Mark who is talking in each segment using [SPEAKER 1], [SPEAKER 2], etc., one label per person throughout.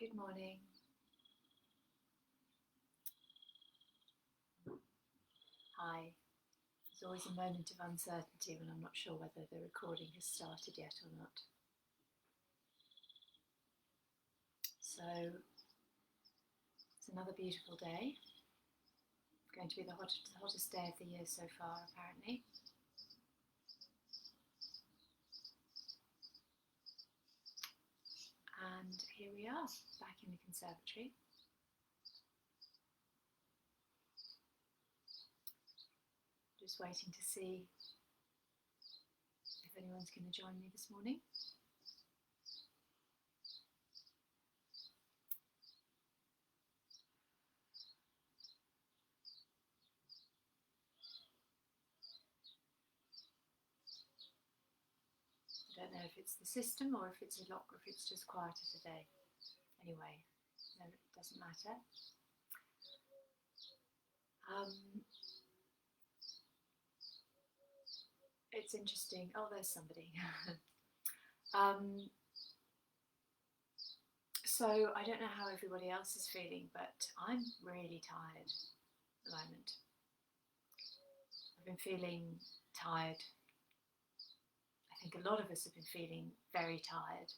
[SPEAKER 1] Good morning. Hi. There's always a moment of uncertainty when I'm not sure whether the recording has started yet or not. So, it's another beautiful day. It's going to be the hottest day of the year so far, apparently. And here we are, back in the conservatory. Just waiting to see if anyone's going to join me this morning. I don't know if it's the system or if it's a lock or if it's just quieter today. Anyway, no, it doesn't matter. It's interesting. Oh, there's somebody. So I don't know how everybody else is feeling, but I'm really tired at the moment. I've been feeling tired. I think a lot of us have been feeling very tired.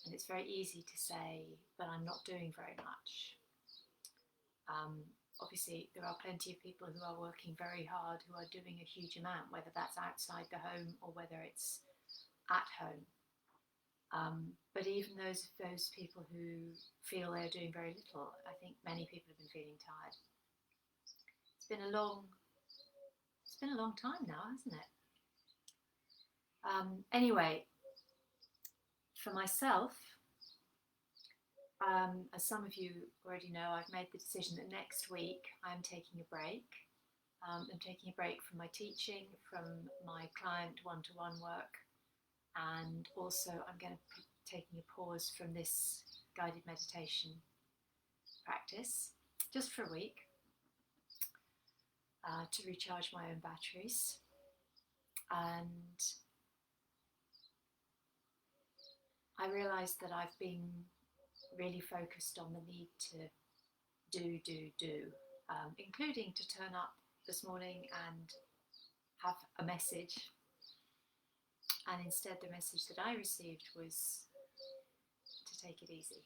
[SPEAKER 1] And it's very easy to say, but I'm not doing very much. Obviously, there are plenty of people who are working very hard, who are doing a huge amount, whether that's outside the home or whether it's at home. But even those people who feel they're doing very little, I think many people have been feeling tired. It's been a long time now, hasn't it? Anyway, for myself, as some of you already know, I've made the decision that next week I'm taking a break. I'm taking a break from my teaching, from my client one-to-one work, and also I'm going to be taking a pause from this guided meditation practice, just for a week, to recharge my own batteries. And I realised that I've been really focused on the need to do, including to turn up this morning and have a message. And instead the message that I received was to take it easy.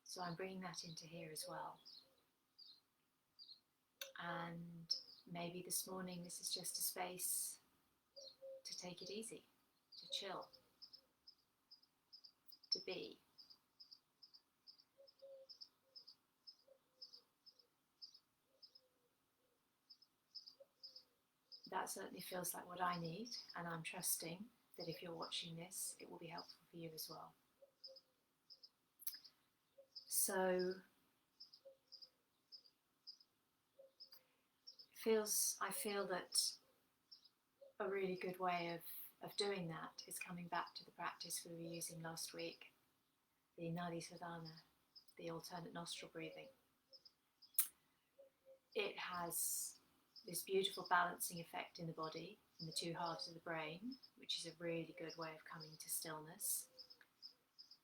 [SPEAKER 1] So I'm bringing that into here as well. And maybe this morning this is just a space to take it easy, to chill, to be. That certainly feels like what I need, and I'm trusting that if you're watching this, it will be helpful for you as well. So I feel that a really good way of doing that is coming back to the practice we were using last week, the nadi sodhana, the alternate nostril breathing. It has this beautiful balancing effect in the body, in the two halves of the brain, which is a really good way of coming to stillness.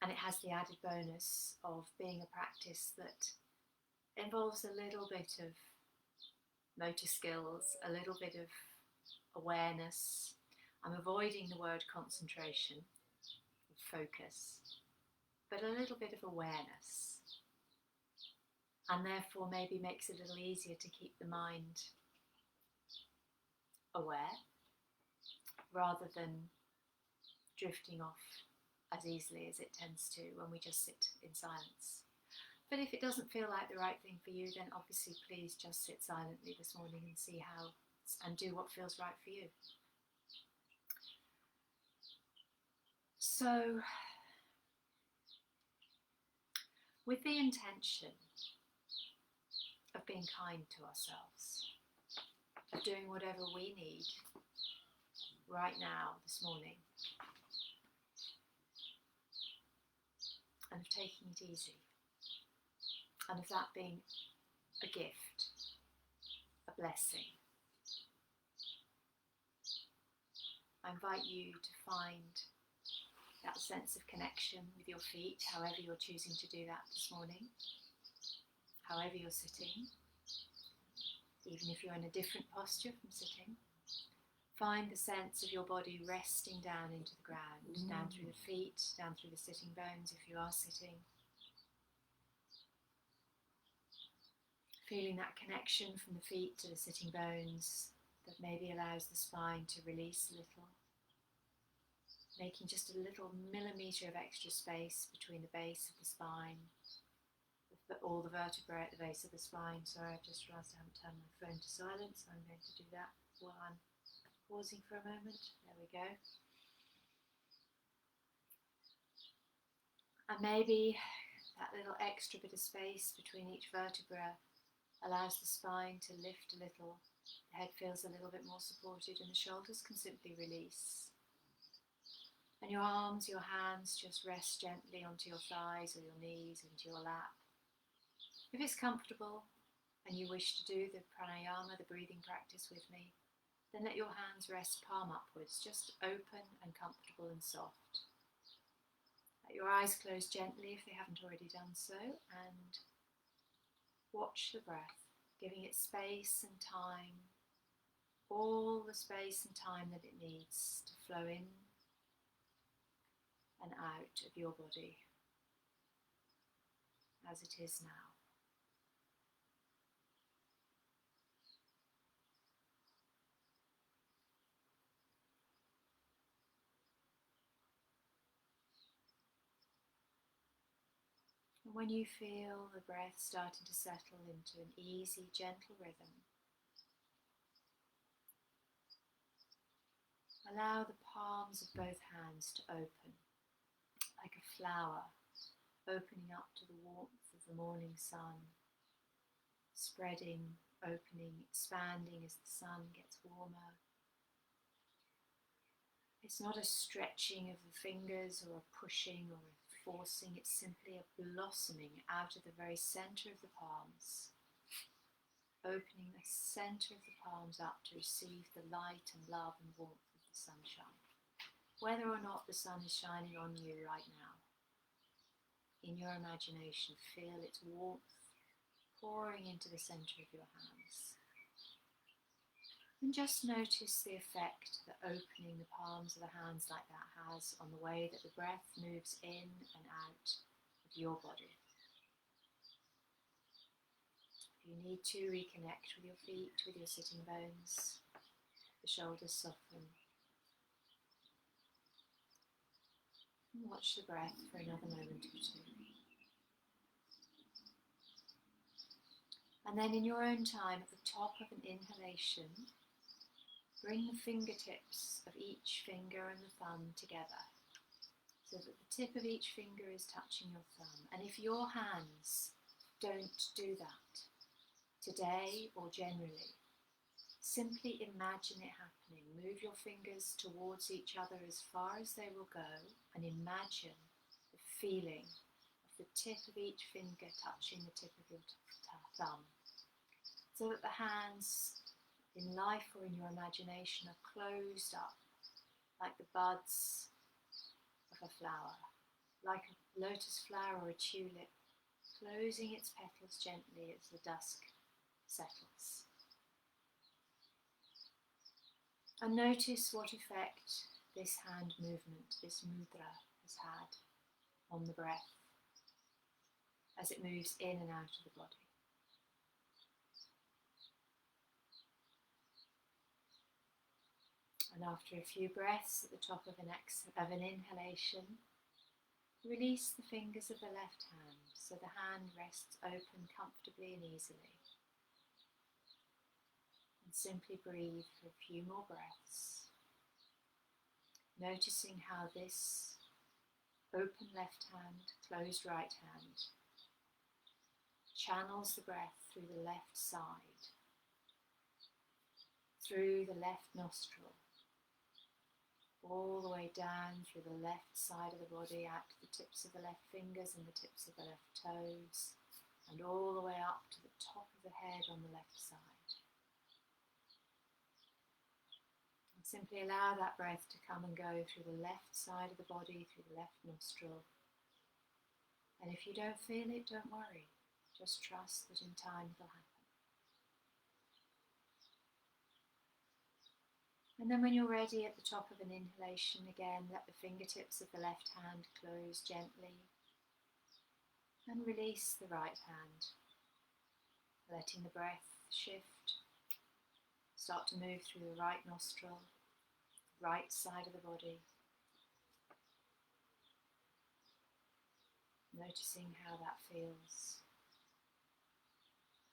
[SPEAKER 1] And it has the added bonus of being a practice that involves a little bit of motor skills, a little bit of awareness. I'm avoiding the word concentration, focus, but a little bit of awareness. And therefore maybe makes it a little easier to keep the mind aware, rather than drifting off as easily as it tends to when we just sit in silence. But if it doesn't feel like the right thing for you, then obviously please just sit silently this morning and see how, and do what feels right for you. So, with the intention of being kind to ourselves, of doing whatever we need right now, this morning, and of taking it easy, and of that being a gift, a blessing, I invite you to find that sense of connection with your feet, however you're choosing to do that this morning, however you're sitting, even if you're in a different posture from sitting. Find the sense of your body resting down into the ground, down through the feet, down through the sitting bones if you are sitting. Feeling that connection from the feet to the sitting bones that maybe allows the spine to release a little. Making just a little millimetre of extra space between the base of the spine, all the vertebrae at the base of the spine. Sorry, I've just realised I haven't turned my phone to silent, so I'm going to do that while I'm pausing for a moment. There we go. And maybe that little extra bit of space between each vertebra allows the spine to lift a little. The head feels a little bit more supported and the shoulders can simply release. And your arms, your hands just rest gently onto your thighs or your knees, into your lap. If it's comfortable and you wish to do the pranayama, the breathing practice with me, then let your hands rest palm upwards, just open and comfortable and soft. Let your eyes close gently if they haven't already done so, and watch the breath, giving it space and time, all the space and time that it needs to flow in and out of your body as it is now. And when you feel the breath starting to settle into an easy, gentle rhythm, allow the palms of both hands to open, like a flower, opening up to the warmth of the morning sun, spreading, opening, expanding as the sun gets warmer. It's not a stretching of the fingers or a pushing or a forcing, it's simply a blossoming out of the very centre of the palms, opening the centre of the palms up to receive the light and love and warmth of the sunshine. Whether or not the sun is shining on you right now, in your imagination, feel its warmth pouring into the centre of your hands. And just notice the effect that opening the palms of the hands like that has on the way that the breath moves in and out of your body. If you need to, reconnect with your feet, with your sitting bones, the shoulders soften. And watch the breath for another moment or two. And then in your own time, at the top of an inhalation, bring the fingertips of each finger and the thumb together so that the tip of each finger is touching your thumb. And if your hands don't do that today or generally, simply imagine it happening. Move your fingers towards each other as far as they will go and imagine the feeling of the tip of each finger touching the tip of your thumb, so that the hands in life or in your imagination are closed up like the buds of a flower, like a lotus flower or a tulip, closing its petals gently as the dusk settles. And notice what effect this hand movement, this mudra, has had on the breath as it moves in and out of the body. And after a few breaths at the top of an inhalation, release the fingers of the left hand so the hand rests open comfortably and easily. And simply breathe for a few more breaths, noticing how this open left hand, closed right hand channels the breath through the left side, through the left nostril, all the way down through the left side of the body, out to the tips of the left fingers and the tips of the left toes, and all the way up to the top of the head on the left side. And Simply allow that breath to come and go through the left side of the body, through the left nostril. And if you don't feel it, don't worry. Just trust that in time it'll happen. And then when you're ready at the top of an inhalation again, let the fingertips of the left hand close gently and release the right hand, letting the breath shift. Start to move through the right nostril, right side of the body. Noticing how that feels.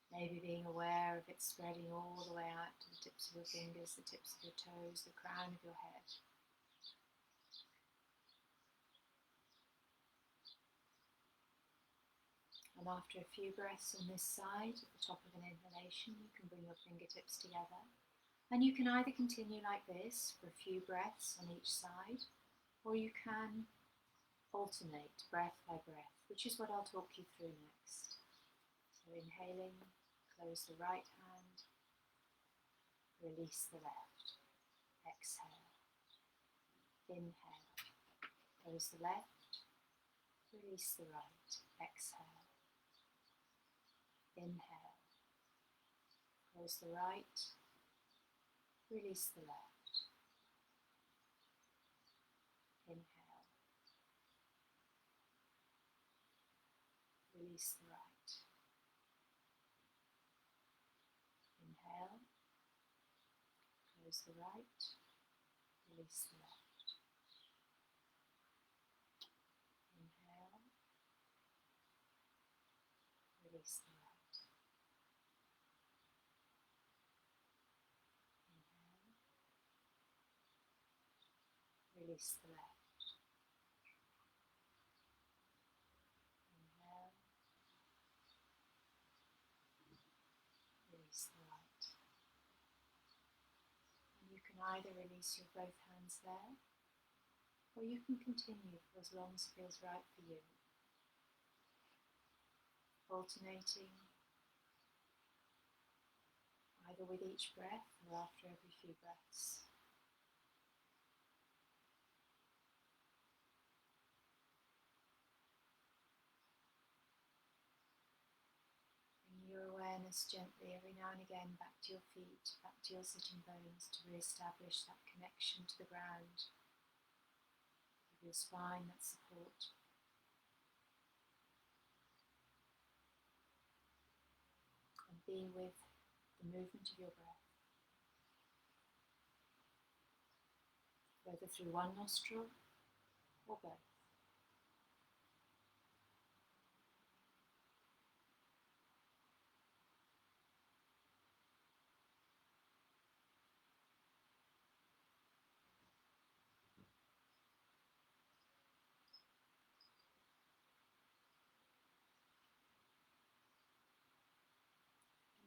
[SPEAKER 1] Maybe being aware of it spreading all the way out to the tips of your fingers, the tips of your toes, the crown of your head. And after a few breaths on this side, at the top of an inhalation, you can bring your fingertips together. And you can either continue like this for a few breaths on each side, or you can alternate breath by breath, which is what I'll talk you through next. So inhaling, close the right hand, release the left, exhale, inhale, close the left, release the right, exhale, inhale, close the right, release the left, inhale, release the right, inhale, close the right, release the left, inhale, release the right, inhale, release the left, inhale, release the right. And you can either release your both hands there, or you can continue for as long as feels right for you. Alternating either with each breath or after every few breaths. Bring your awareness gently every now and again back to your feet, back to your sitting bones to re-establish that connection to the ground. Give your spine that support. And be with the movement of your breath, whether through one nostril or both.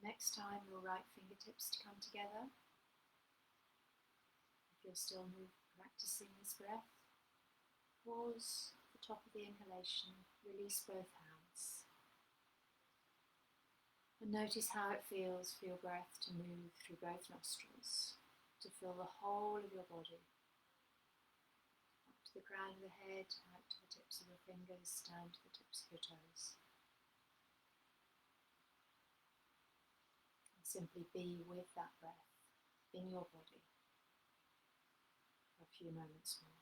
[SPEAKER 1] Next time, your right fingertips to come together. If you're still practicing this breath, pause at the top of the inhalation, release both hands. And notice how it feels for your breath to move through both nostrils, to fill the whole of your body. Up to the crown of the head, out to the tips of your fingers, down to the tips of your toes. Simply be with that breath in your body for a few moments more.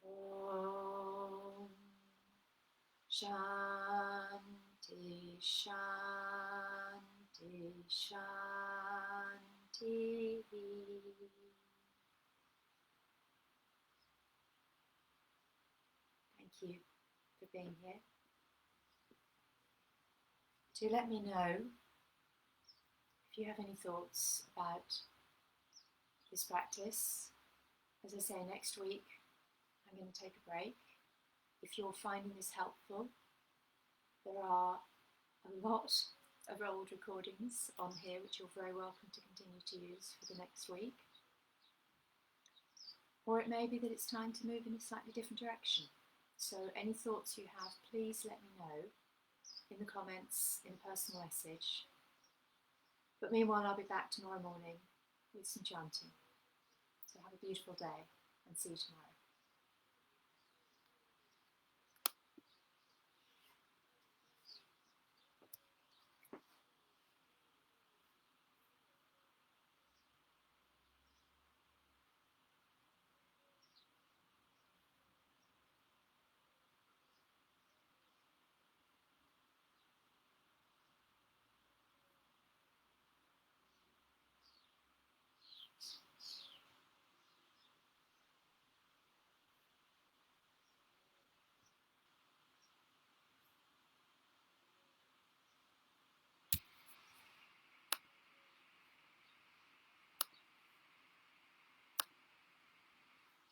[SPEAKER 1] Om Shanti Shanti Shanti. Thank you for being here. Do let me know if you have any thoughts about this practice. As I say, next week I'm going to take a break. If you're finding this helpful, there are a lot of old recordings on here which you're very welcome to continue to use for the next week. Or it may be that it's time to move in a slightly different direction. So any thoughts you have, please let me know in the comments, in a personal message. But meanwhile, I'll be back tomorrow morning with some chanting. So have a beautiful day and see you tomorrow.